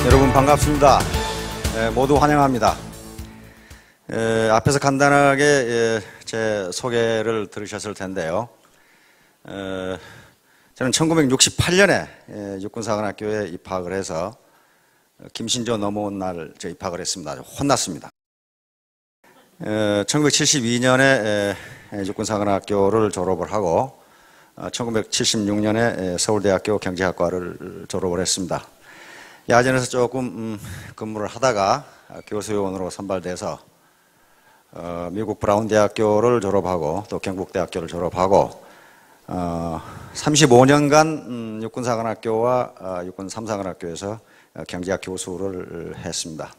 여러분 반갑습니다. 모두 환영합니다. 앞에서 간단하게 제 소개를 들으셨을 텐데요. 저는 1968년에 육군사관학교에 입학을 해서 김신조 넘어온 날 입학을 했습니다. 혼났습니다. 1972년에 육군사관학교를 졸업을 하고 1976년에 서울대학교 경제학과를 졸업을 했습니다. 야전에서 조금 근무를 하다가 교수요원으로 선발돼서 미국 브라운 대학교를 졸업하고 또 경북대학교를 졸업하고 35년간 육군사관학교와 육군 3사관학교에서 경제학 교수를 했습니다.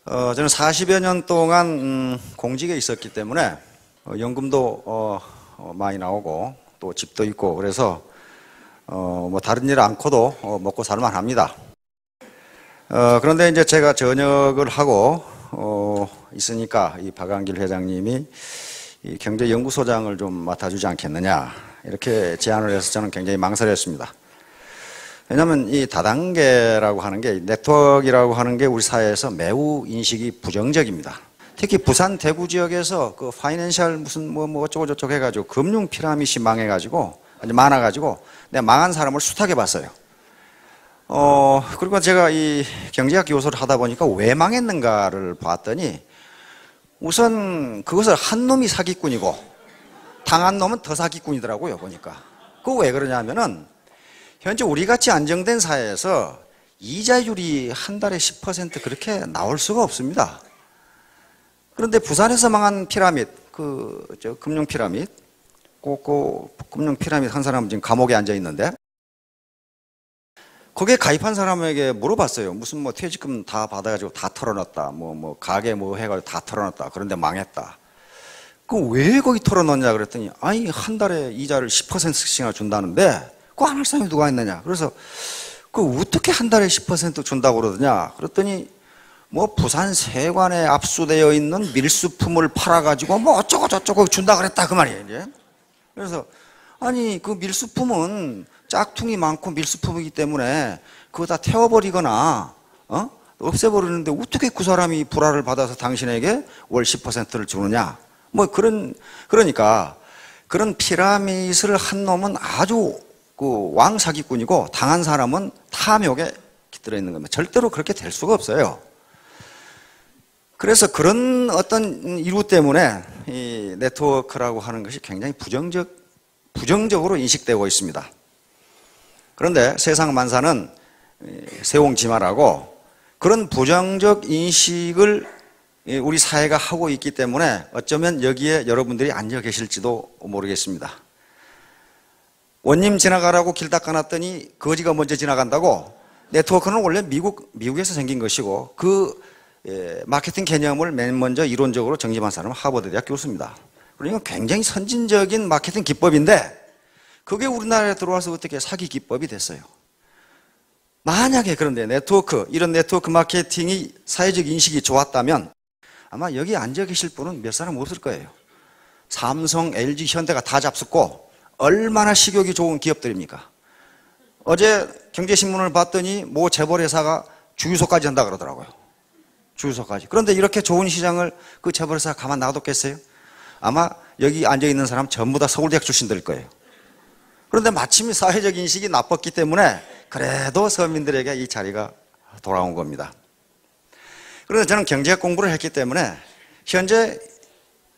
저는 40여 년 동안 공직에 있었기 때문에 연금도 많이 나오고 또 집도 있고 그래서 뭐 다른 일 않고도 먹고 살만 합니다. 그런데 이제 제가 전역을 하고 있으니까 이 박한길 회장님이 이 경제연구소장을 좀 맡아주지 않겠느냐 이렇게 제안을 해서 저는 굉장히 망설였습니다. 왜냐하면 이 다단계라고 하는 게 네트워크라고 하는 게 우리 사회에서 매우 인식이 부정적입니다. 특히 부산 대구 지역에서 그 파이낸셜 무슨 뭐 어쩌고 저쩌고 해가지고 금융 피라미드 망해가지고 아주 많아가지고 내가 망한 사람을 수탁해 봤어요. 그리고 제가 이 경제학 교수를 하다 보니까 왜 망했는가를 봤더니 우선 그것을 한 놈이 사기꾼이고 당한 놈은 더 사기꾼이더라고요 보니까. 그거 왜 그러냐면은 현재 우리같이 안정된 사회에서 이자율이 한 달에 10% 그렇게 나올 수가 없습니다. 그런데 부산에서 망한 피라미드, 금융 피라미드, 금융 피라미드 한 사람은 지금 감옥에 앉아 있는데 거기에 가입한 사람에게 물어봤어요. 무슨 뭐 퇴직금 다 받아가지고 다 털어놨다. 뭐 가게 뭐 해가지고 다 털어놨다. 그런데 망했다. 그 왜 거기 털어놓냐 그랬더니 아니 한 달에 이자를 10%씩이나 준다는데 그거 안 할 사람이 누가 있느냐. 그래서 그 어떻게 한 달에 10% 준다고 그러더냐. 그랬더니 뭐 부산 세관에 압수되어 있는 밀수품을 팔아가지고 뭐 어쩌고 저쩌고 준다 그랬다 그 말이에요. 이제. 그래서 아니 그 밀수품은 짝퉁이 많고 밀수품이기 때문에 그거 다 태워버리거나 없애버리는데 어떻게 그 사람이 불화를 받아서 당신에게 월 10%를 주느냐. 뭐 그러니까 그런 피라미드를 한 놈은 아주 그 왕사기꾼이고 당한 사람은 탐욕에 깃들어 있는 겁니다. 절대로 그렇게 될 수가 없어요. 그래서 그런 어떤 이유 때문에 이 네트워크라고 하는 것이 굉장히 부정적으로 인식되고 있습니다. 그런데 세상 만사는 세옹지마라고 그런 부정적 인식을 우리 사회가 하고 있기 때문에 어쩌면 여기에 여러분들이 앉아 계실지도 모르겠습니다. 원님 지나가라고 길 닦아놨더니 거지가 먼저 지나간다고. 네트워크는 원래 미국에서 생긴 것이고 그 마케팅 개념을 맨 먼저 이론적으로 정립한 사람은 하버드 대학 교수입니다. 그러니까 굉장히 선진적인 마케팅 기법인데 그게 우리나라에 들어와서 어떻게 사기 기법이 됐어요. 만약에 그런데 이런 네트워크 마케팅이 사회적 인식이 좋았다면 아마 여기 앉아 계실 분은 몇 사람 없을 거예요. 삼성, LG, 현대가 다 잡숫고 얼마나 식욕이 좋은 기업들입니까? 어제 경제신문을 봤더니 모 재벌회사가 주유소까지 한다 그러더라고요. 주유소까지. 그런데 이렇게 좋은 시장을 그 재벌회사가 가만 놔뒀겠어요? 아마 여기 앉아있는 사람 전부 다 서울대학 출신들일 거예요. 그런데 마침 사회적 인식이 나빴기 때문에 그래도 서민들에게 이 자리가 돌아온 겁니다. 그런데 저는 경제학 공부를 했기 때문에 현재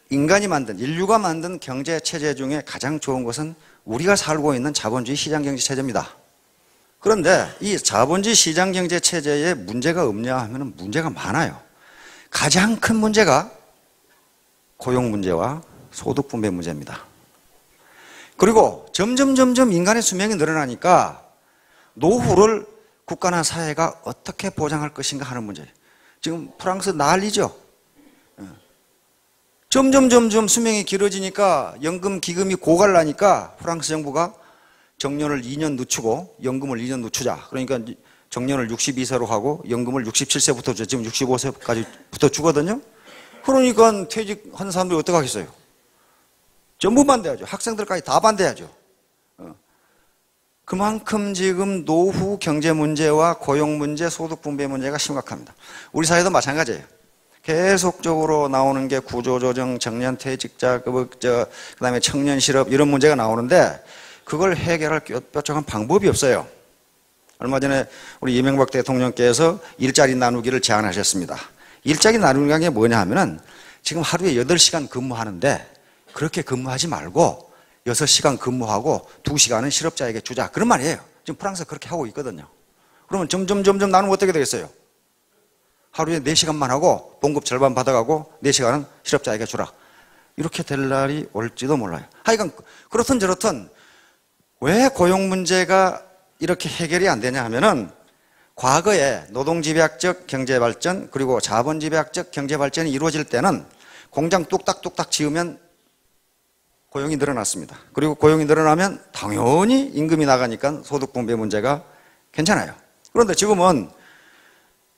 인류가 만든 경제체제 중에 가장 좋은 것은 우리가 살고 있는 자본주의 시장경제체제입니다. 그런데 이 자본주의 시장경제체제에 문제가 없냐 하면 문제가 많아요. 가장 큰 문제가 고용 문제와 소득 분배 문제입니다. 그리고 점점 인간의 수명이 늘어나니까 노후를 국가나 사회가 어떻게 보장할 것인가 하는 문제예요. 지금 프랑스 난리죠. 점점 수명이 길어지니까 연금 기금이 고갈나니까 프랑스 정부가 정년을 2년 늦추고 연금을 2년 늦추자. 그러니까 정년을 62세로 하고 연금을 67세부터 줘. 지금 65세까지부터 주거든요. 그러니까 퇴직하는 사람들이 어떻게 하겠어요? 전부 반대하죠. 학생들까지 다 반대하죠. 그만큼 지금 노후 경제 문제와 고용 문제, 소득 분배 문제가 심각합니다. 우리 사회도 마찬가지예요. 계속적으로 나오는 게 구조조정, 청년퇴직자, 그다음에 청년 실업 이런 문제가 나오는데 그걸 해결할 뾰족한 방법이 없어요. 얼마 전에 우리 이명박 대통령께서 일자리 나누기를 제안하셨습니다. 일자리 나누기가 게 뭐냐 하면은 지금 하루에 8시간 근무하는데 그렇게 근무하지 말고 6시간 근무하고 2시간은 실업자에게 주자. 그런 말이에요. 지금 프랑스가 그렇게 하고 있거든요. 그러면 점점 나누면 어떻게 되겠어요? 하루에 4시간만 하고 봉급 절반 받아가고 4시간은 실업자에게 주라. 이렇게 될 날이 올지도 몰라요. 하여간 그렇든 저렇든 왜 고용 문제가 이렇게 해결이 안 되냐 하면은 과거에 노동집약적 경제발전 그리고 자본집약적 경제발전이 이루어질 때는 공장 뚝딱뚝딱 지으면 고용이 늘어났습니다. 그리고 고용이 늘어나면 당연히 임금이 나가니까 소득 분배 문제가 괜찮아요. 그런데 지금은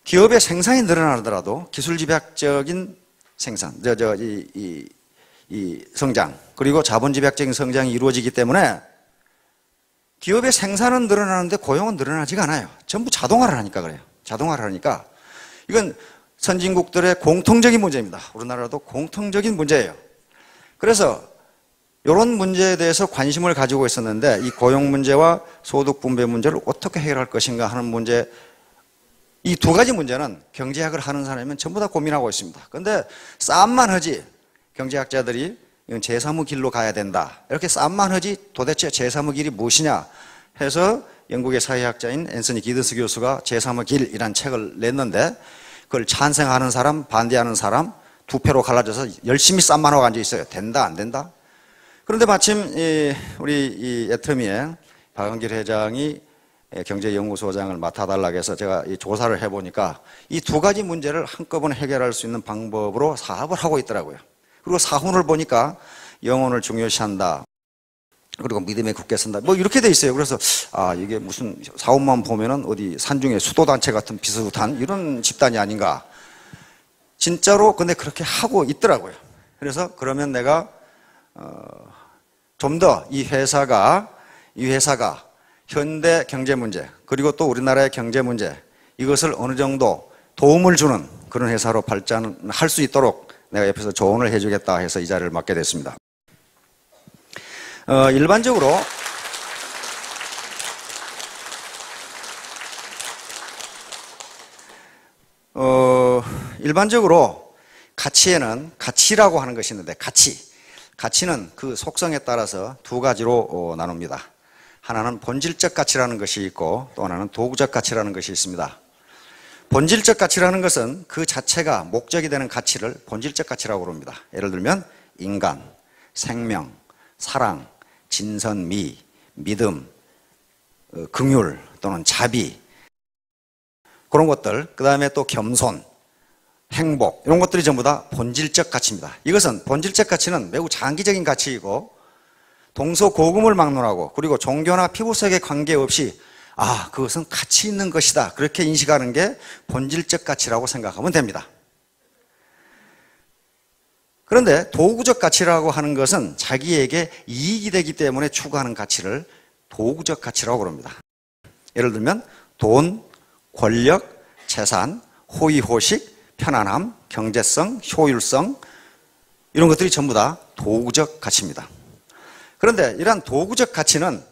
기업의 생산이 늘어나더라도 기술집약적인 생산, 이 성장 그리고 자본집약적인 성장이 이루어지기 때문에 기업의 생산은 늘어나는데 고용은 늘어나지가 않아요. 전부 자동화를 하니까 그래요. 자동화를 하니까 이건 선진국들의 공통적인 문제입니다. 우리나라도 공통적인 문제예요. 그래서 이런 문제에 대해서 관심을 가지고 있었는데 이 고용 문제와 소득 분배 문제를 어떻게 해결할 것인가 하는 문제, 이 두 가지 문제는 경제학을 하는 사람이면 전부 다 고민하고 있습니다. 그런데 싸움만 하지 경제학자들이 이건 제3의 길로 가야 된다. 이렇게 싸움만 하지 도대체 제3의 길이 무엇이냐 해서 영국의 사회학자인 앤서니 기든스 교수가 제3의 길이라는 책을 냈는데 그걸 찬성하는 사람, 반대하는 사람 두 표로 갈라져서 열심히 싸움만 하고 앉아 있어요. 된다, 안 된다? 그런데 마침 우리 애터미의 박은길 회장이 경제연구소장을 맡아달라고 해서 제가 이 조사를 해보니까 이 두 가지 문제를 한꺼번에 해결할 수 있는 방법으로 사업을 하고 있더라고요. 그리고 사훈을 보니까 영혼을 중요시한다. 그리고 믿음에 굳게 선다. 뭐 이렇게 돼 있어요. 그래서 이게 무슨 사훈만 보면은 어디 산중에 수도단체 같은 비슷한 이런 집단이 아닌가. 진짜로 근데 그렇게 하고 있더라고요. 그래서 그러면 내가 좀 더 이 회사가 현대 경제 문제 그리고 또 우리나라의 경제 문제 이것을 어느 정도 도움을 주는 그런 회사로 발전할 수 있도록 내가 옆에서 조언을 해주겠다 해서 이 자리를 맡게 됐습니다. 일반적으로 가치에는 가치라고 하는 것이 있는데 가치는 그 속성에 따라서 두 가지로 나눕니다. 하나는 본질적 가치라는 것이 있고 또 하나는 도구적 가치라는 것이 있습니다. 본질적 가치라는 것은 그 자체가 목적이 되는 가치를 본질적 가치라고 부릅니다. 예를 들면 인간, 생명, 사랑, 진선미, 믿음, 긍휼 또는 자비 그런 것들, 그 다음에 또 겸손, 행복 이런 것들이 전부 다 본질적 가치입니다. 이것은 본질적 가치는 매우 장기적인 가치이고 동서고금을 막론하고 그리고 종교나 피부색에 관계없이 그것은 가치 있는 것이다 그렇게 인식하는 게 본질적 가치라고 생각하면 됩니다. 그런데 도구적 가치라고 하는 것은 자기에게 이익이 되기 때문에 추구하는 가치를 도구적 가치라고 그럽니다. 예를 들면 돈, 권력, 재산, 호의호식, 편안함, 경제성, 효율성 이런 것들이 전부 다 도구적 가치입니다. 그런데 이러한 도구적 가치는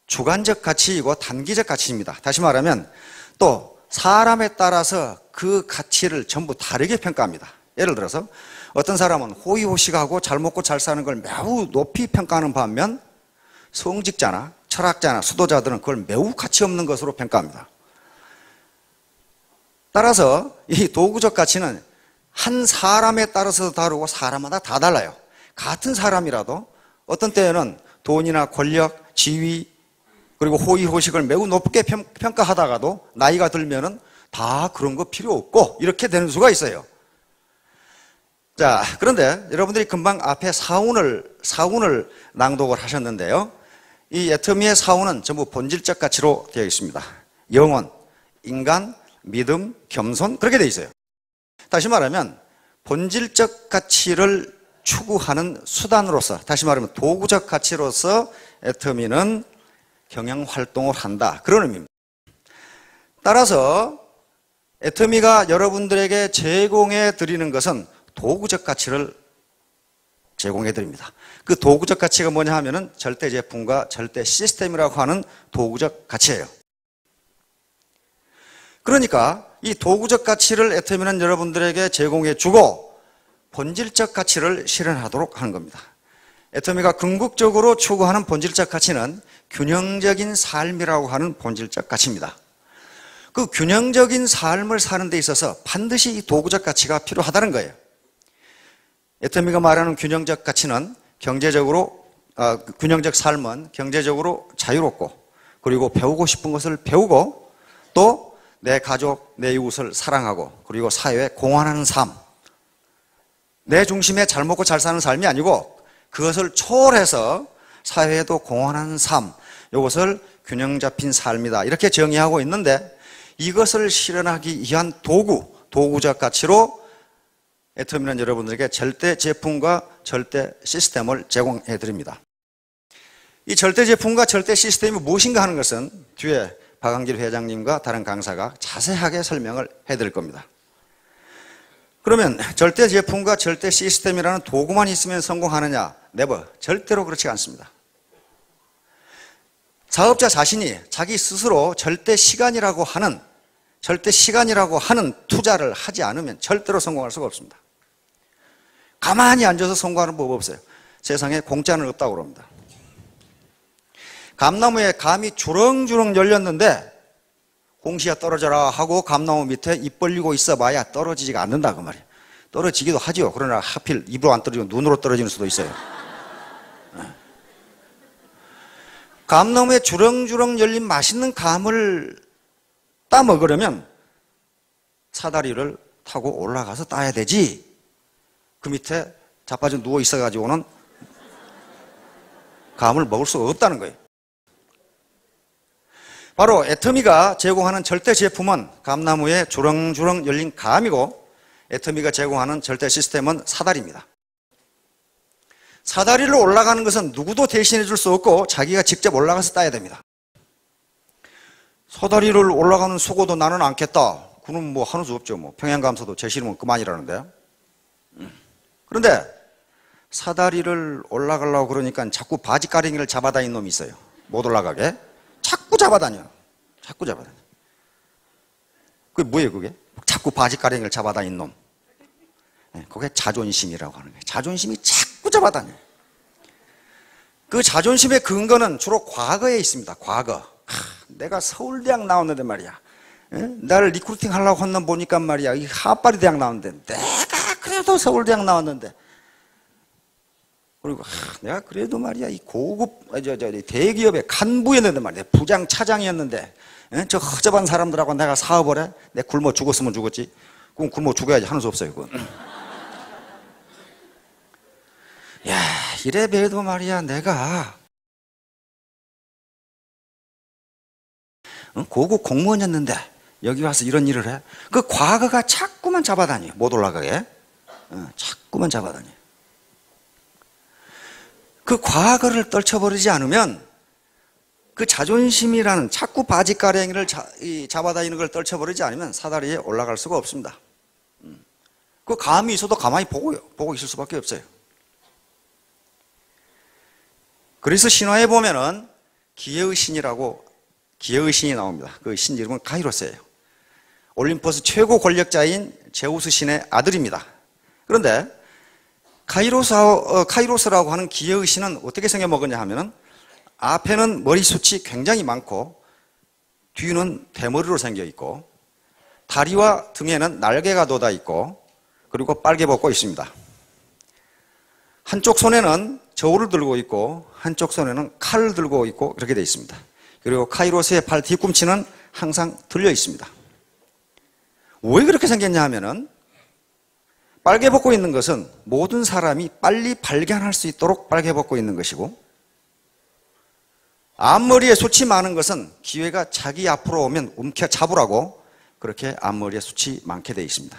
주관적 가치이고 단기적 가치입니다. 다시 말하면 또 사람에 따라서 그 가치를 전부 다르게 평가합니다. 예를 들어서 어떤 사람은 호의호식하고 잘 먹고 잘 사는 걸 매우 높이 평가하는 반면 성직자나 철학자나 수도자들은 그걸 매우 가치 없는 것으로 평가합니다. 따라서 이 도구적 가치는 한 사람에 따라서 다르고 사람마다 다 달라요. 같은 사람이라도 어떤 때에는 돈이나 권력, 지위 그리고 호의호식을 매우 높게 평가하다가도 나이가 들면은 다 그런 거 필요 없고 이렇게 되는 수가 있어요. 자, 그런데 여러분들이 금방 앞에 사훈을 낭독을 하셨는데요. 이 애터미의 사훈은 전부 본질적 가치로 되어 있습니다. 영혼, 인간, 믿음, 겸손 그렇게 되어 있어요. 다시 말하면 본질적 가치를 추구하는 수단으로서 다시 말하면 도구적 가치로서 애터미는 경영 활동을 한다. 그런 의미입니다. 따라서 애터미가 여러분들에게 제공해 드리는 것은 도구적 가치를 제공해 드립니다. 그 도구적 가치가 뭐냐 하면은 절대 제품과 절대 시스템이라고 하는 도구적 가치예요. 그러니까 이 도구적 가치를 애터미는 여러분들에게 제공해 주고 본질적 가치를 실현하도록 하는 겁니다. 애터미가 궁극적으로 추구하는 본질적 가치는 균형적인 삶이라고 하는 본질적 가치입니다. 그 균형적인 삶을 사는 데 있어서 반드시 이 도구적 가치가 필요하다는 거예요. 애터미가 말하는 균형적 가치는 균형적 삶은 경제적으로 자유롭고 그리고 배우고 싶은 것을 배우고 또 내 가족, 내 이웃을 사랑하고 그리고 사회에 공헌하는 삶. 내 중심에 잘 먹고 잘 사는 삶이 아니고 그것을 초월해서 사회에도 공헌하는 삶. 이것을 균형 잡힌 삶이다. 이렇게 정의하고 있는데 이것을 실현하기 위한 도구적 가치로 애터미는 여러분들에게 절대 제품과 절대 시스템을 제공해 드립니다. 이 절대 제품과 절대 시스템이 무엇인가 하는 것은 뒤에 박한길 회장님과 다른 강사가 자세하게 설명을 해드릴 겁니다. 그러면 절대 제품과 절대 시스템이라는 도구만 있으면 성공하느냐? 네버. 절대로 그렇지 않습니다. 사업자 자신이 자기 스스로 절대 시간이라고 하는 투자를 하지 않으면 절대로 성공할 수가 없습니다. 가만히 앉아서 성공하는 법 없어요. 세상에 공짜는 없다고 그럽니다. 감나무에 감이 주렁주렁 열렸는데 홍시야 떨어져라 하고 감나무 밑에 입 벌리고 있어봐야 떨어지지가 않는다 그 말이에요. 떨어지기도 하죠. 그러나 하필 입으로 안 떨어지고 눈으로 떨어지는 수도 있어요. 감나무에 주렁주렁 열린 맛있는 감을 따먹으려면 사다리를 타고 올라가서 따야 되지. 그 밑에 자빠져 누워 있어가지고는 감을 먹을 수가 없다는 거예요. 바로 애터미가 제공하는 절대 제품은 감나무에 주렁주렁 열린 감이고 애터미가 제공하는 절대 시스템은 사다리입니다. 사다리를 올라가는 것은 누구도 대신해 줄 수 없고 자기가 직접 올라가서 따야 됩니다. 사다리를 올라가는 수고도 나는 않겠다. 그럼 뭐 하는 수 없죠. 뭐 평양감사도 제 싫으면 그만이라는데. 그런데 사다리를 올라가려고 그러니까 자꾸 바지가랭이를 잡아다니는 놈이 있어요. 못 올라가게. 자꾸 잡아다녀. 그게 뭐예요, 그게? 자꾸 바지가랭이를 잡아다니는 놈. 그게 자존심이라고 하는 거예요. 자존심이 자꾸 잡아다녀. 그 자존심의 근거는 주로 과거에 있습니다. 과거. 내가 서울대학 나왔는데 말이야. 나를 리크루팅 하려고 한 놈 보니까 말이야. 이 하파리 대학 나왔는데 내가 그래도 서울대학 나왔는데 그리고 내가 그래도 말이야 이 고급 대기업의 간부였는데 말이야. 부장 차장이었는데 저 허접한 사람들하고 내가 사업을 해? 내 굶어 죽었으면 죽었지. 그럼 굶어 죽어야지. 하는 수 없어요. 그건. 야, 이래 봬도 말이야 내가 고급 공무원이었는데 여기 와서 이런 일을 해? 그 과거가 자꾸만 잡아다니. 못 올라가게. 자꾸만 잡아다니. 그 과거를 떨쳐버리지 않으면 그 자존심이라는 자꾸 바지가랭이를 잡아다니는 걸 떨쳐버리지 않으면 사다리에 올라갈 수가 없습니다. 그 감이 있어도 가만히 보고 있을 수밖에 없어요. 그래서 신화에 보면은 기회의 신이 나옵니다. 그 신 이름은 카이로스예요. 올림포스 최고 권력자인 제우스 신의 아들입니다. 그런데 카이로스라고 하는 기회의 신은 어떻게 생겨먹었냐 하면은 앞에는 머리숱이 굉장히 많고 뒤는 대머리로 생겨 있고 다리와 등에는 날개가 돋아 있고 그리고 빨개 벗고 있습니다. 한쪽 손에는 저울을 들고 있고 한쪽 손에는 칼을 들고 있고 그렇게 되어 있습니다. 그리고 카이로스의 발 뒤꿈치는 항상 들려 있습니다. 왜 그렇게 생겼냐 하면은 빨개 벗고 있는 것은 모든 사람이 빨리 발견할 수 있도록 빨개 벗고 있는 것이고 앞머리에 숱이 많은 것은 기회가 자기 앞으로 오면 움켜 잡으라고 그렇게 앞머리에 숱이 많게 되어 있습니다.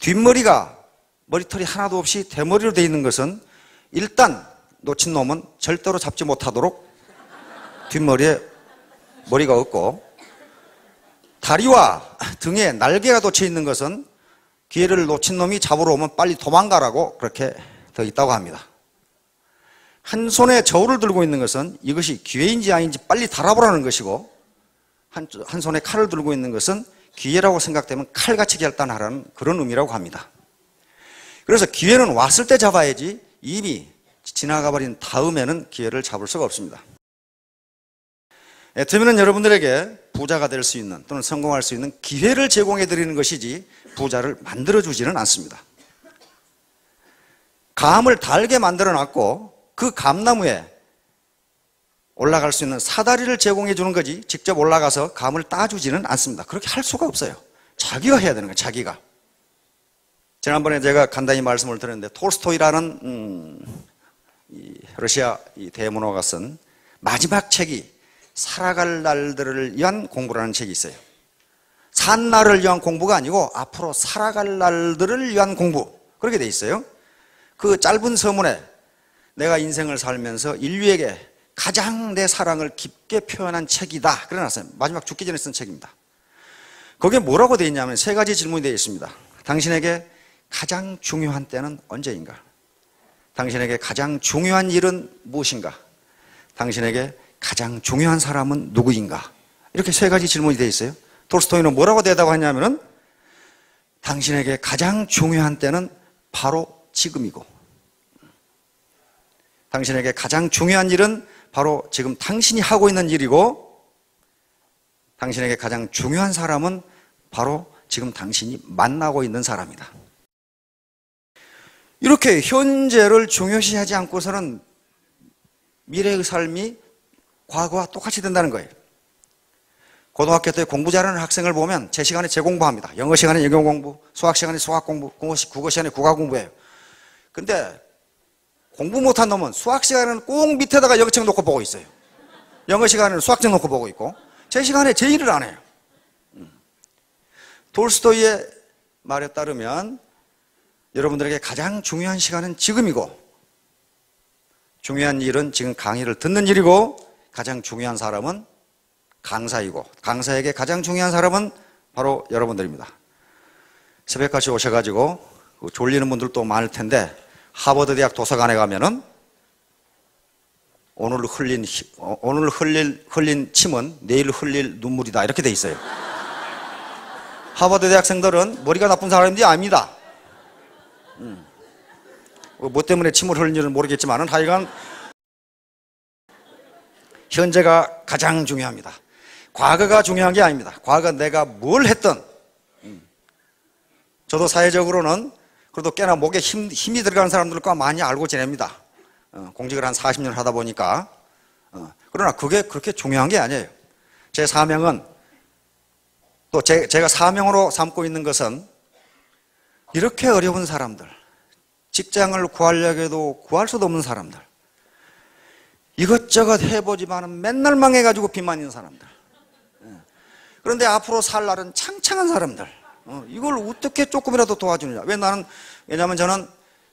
뒷머리가 머리털이 하나도 없이 대머리로 되어 있는 것은 일단 놓친 놈은 절대로 잡지 못하도록 뒷머리에 머리가 없고 다리와 등에 날개가 돋쳐 있는 것은 기회를 놓친 놈이 잡으러 오면 빨리 도망가라고 그렇게 되어 있다고 합니다. 한 손에 저울을 들고 있는 것은 이것이 기회인지 아닌지 빨리 달아보라는 것이고 한 손에 칼을 들고 있는 것은 기회라고 생각되면 칼같이 결단하라는 그런 의미라고 합니다. 그래서 기회는 왔을 때 잡아야지 이미 지나가 버린 다음에는 기회를 잡을 수가 없습니다. 애터미는 여러분들에게 부자가 될 수 있는 또는 성공할 수 있는 기회를 제공해 드리는 것이지 부자를 만들어 주지는 않습니다. 감을 달게 만들어 놨고 그 감나무에 올라갈 수 있는 사다리를 제공해 주는 거지 직접 올라가서 감을 따주지는 않습니다. 그렇게 할 수가 없어요. 자기가 해야 되는 거예요. 자기가. 지난번에 제가 간단히 말씀을 드렸는데 톨스토이라는 러시아 대문호가 쓴 마지막 책이 살아갈 날들을 위한 공부라는 책이 있어요. 산 날을 위한 공부가 아니고 앞으로 살아갈 날들을 위한 공부, 그렇게 돼 있어요. 그 짧은 서문에 내가 인생을 살면서 인류에게 가장 내 사랑을 깊게 표현한 책이다 그래놨어요. 마지막 죽기 전에 쓴 책입니다. 거기에 뭐라고 되어 있냐면 세 가지 질문이 되어 있습니다. 당신에게 가장 중요한 때는 언제인가? 당신에게 가장 중요한 일은 무엇인가? 당신에게 가장 중요한 사람은 누구인가? 이렇게 세 가지 질문이 되어 있어요. 톨스토이는 뭐라고 대답하냐면은 당신에게 가장 중요한 때는 바로 지금이고 당신에게 가장 중요한 일은 바로 지금 당신이 하고 있는 일이고 당신에게 가장 중요한 사람은 바로 지금 당신이 만나고 있는 사람이다. 이렇게 현재를 중요시하지 않고서는 미래의 삶이 과거와 똑같이 된다는 거예요. 고등학교 때 공부 잘하는 학생을 보면 제 시간에 제 공부합니다. 영어 시간에 영어 공부, 수학 시간에 수학 공부, 국어 시간에 국어 공부해요. 근데 공부 못한 놈은 수학 시간에는 꼭 밑에다가 영어책 놓고 보고 있어요. 영어 시간에는 수학책 놓고 보고 있고 제 시간에 제 일을 안 해요. 톨스토이의 말에 따르면 여러분들에게 가장 중요한 시간은 지금이고 중요한 일은 지금 강의를 듣는 일이고 가장 중요한 사람은 강사이고 강사에게 가장 중요한 사람은 바로 여러분들입니다. 새벽같이 오셔가지고 졸리는 분들도 많을 텐데 하버드 대학 도서관에 가면은 오늘 흘린 침은 내일 흘릴 눈물이다 이렇게 돼 있어요. 하버드 대학생들은 머리가 나쁜 사람인지 압니다. 뭐 때문에 침을 흘리는지는 모르겠지만은 하여간 현재가 가장 중요합니다. 과거가 중요한 게 아닙니다. 과거 내가 뭘 했든 저도 사회적으로는 그래도 꽤나 목에 힘이 들어가는 사람들과 많이 알고 지냅니다. 공직을 한 40년 하다 보니까 그러나 그게 그렇게 중요한 게 아니에요. 제 사명은 또 제가 사명으로 삼고 있는 것은 이렇게 어려운 사람들 직장을 구하려고 해도 구할 수도 없는 사람들 이것저것 해보지만 맨날 망해가지고 빚만 있는 사람들 그런데 앞으로 살 날은 창창한 사람들 이걸 어떻게 조금이라도 도와주느냐 왜냐하면 저는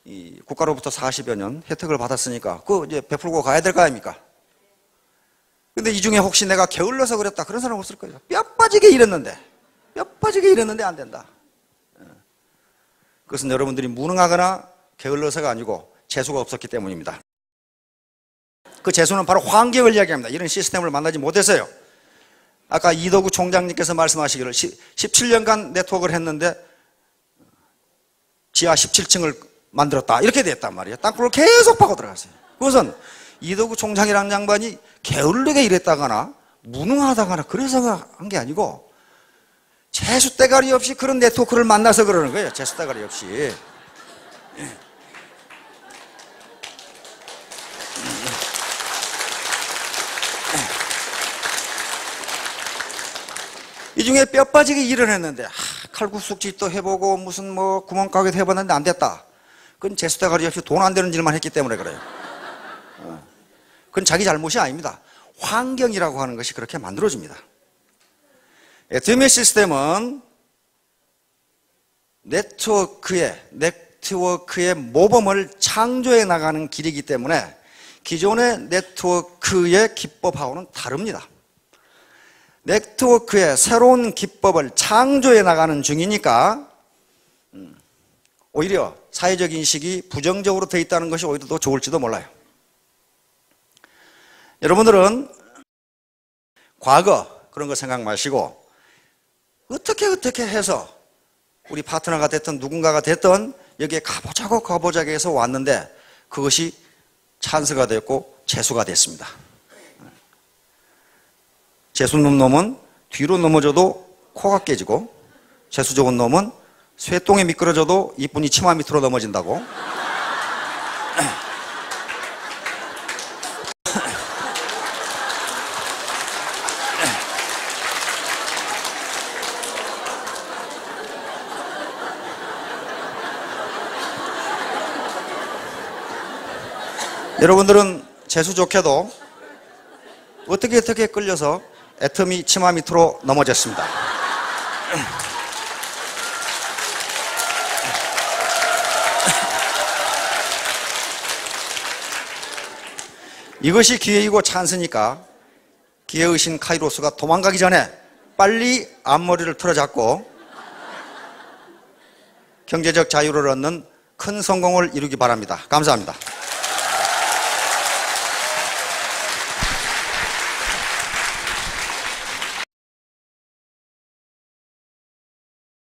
이 국가로부터 40여 년 혜택을 받았으니까 그거 이제 베풀고 가야 될 거 아닙니까? 근데 이 중에 혹시 내가 게을러서 그랬다 그런 사람 없을 거예요. 뼈 빠지게 일했는데 안 된다. 그것은 여러분들이 무능하거나 게을러서가 아니고 재수가 없었기 때문입니다. 그 재수는 바로 환경을 이야기합니다. 이런 시스템을 만나지 못해서요. 아까 이도구 총장님께서 말씀하시기를 17년간 네트워크를 했는데 지하 17층을 만들었다 이렇게 됐단 말이에요. 땅굴을 계속 파고 들어갔어요. 그것은 이도구 총장이라는 양반이 게을르게 일했다거나 무능하다거나 그래서 한 게 아니고 재수 대가리 없이 그런 네트워크를 만나서 그러는 거예요. 재수 대가리 없이. 이 중에 뼈 빠지게 일을 했는데 칼국수집도 해보고 무슨 뭐 구멍가게도 해봤는데 안 됐다. 그건 재수대가리 없이 돈 안 되는 일만 했기 때문에 그래요. 그건 자기 잘못이 아닙니다. 환경이라고 하는 것이 그렇게 만들어집니다. 애터미 시스템은 네트워크의 모범을 창조해 나가는 길이기 때문에 기존의 네트워크의 기법하고는 다릅니다. 네트워크의 새로운 기법을 창조해 나가는 중이니까 오히려 사회적 인식이 부정적으로 되어 있다는 것이 오히려 더 좋을지도 몰라요. 여러분들은 과거 그런 거 생각 마시고 어떻게 해서 우리 파트너가 됐든 누군가가 됐든 여기에 가보자고 해서 왔는데 그것이 찬스가 됐고 재수가 됐습니다. 재수 없는 놈은 뒤로 넘어져도 코가 깨지고 재수 좋은 놈은 쇠똥에 미끄러져도 이쁜이 치마 밑으로 넘어진다고. 여러분들은 재수 좋게도 어떻게 끌려서 애터미 치마 밑으로 넘어졌습니다. 이것이 기회이고 찬스니까 기회의 신 카이로스가 도망가기 전에 빨리 앞머리를 틀어잡고 경제적 자유를 얻는 큰 성공을 이루기 바랍니다. 감사합니다.